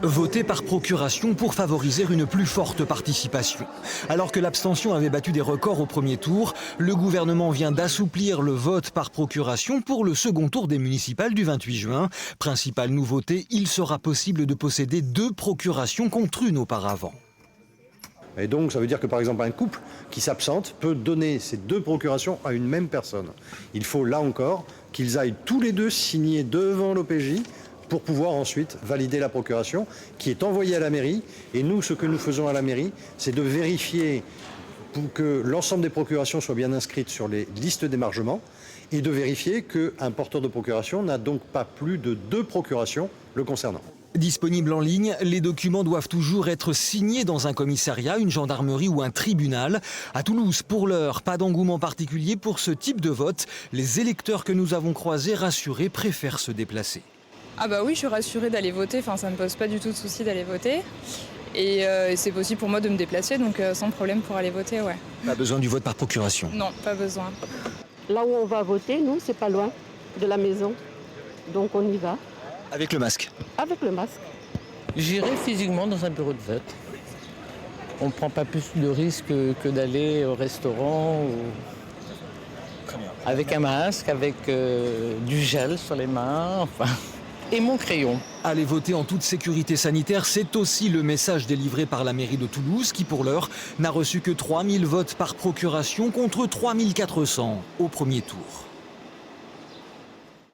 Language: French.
Voter par procuration pour favoriser une plus forte participation. Alors que l'abstention avait battu des records au premier tour, le gouvernement vient d'assouplir le vote par procuration pour le second tour des municipales du 28 juin. Principale nouveauté, il sera possible de posséder 2 procurations contre une auparavant. Et donc ça veut dire que par exemple un couple qui s'absente peut donner ces 2 procurations à une même personne. Il faut là encore qu'ils aillent tous les 2 signer devant l'OPJ pour pouvoir ensuite valider la procuration qui est envoyée à la mairie. Et nous, ce que nous faisons à la mairie, c'est de vérifier pour que l'ensemble des procurations soient bien inscrites sur les listes d'émargement et de vérifier qu'un porteur de procuration n'a donc pas plus de 2 procurations le concernant. Disponibles en ligne, les documents doivent toujours être signés dans un commissariat, une gendarmerie ou un tribunal. À Toulouse, pour l'heure, pas d'engouement particulier pour ce type de vote. Les électeurs que nous avons croisés rassurés préfèrent se déplacer. Ah bah oui, je suis rassurée d'aller voter, enfin ça ne me pose pas du tout de souci d'aller voter. Et c'est possible pour moi de me déplacer, donc sans problème pour aller voter, ouais. Pas besoin du vote par procuration? Non, pas besoin. Là où on va voter, nous, c'est pas loin de la maison. Donc on y va. Avec le masque? Avec le masque. J'irai physiquement dans un bureau de vote. On ne prend pas plus de risques que d'aller au restaurant ou... avec un masque, avec du gel sur les mains, enfin... et mon crayon. Aller voter en toute sécurité sanitaire, c'est aussi le message délivré par la mairie de Toulouse qui, pour l'heure, n'a reçu que 3000 votes par procuration contre 3400 au premier tour.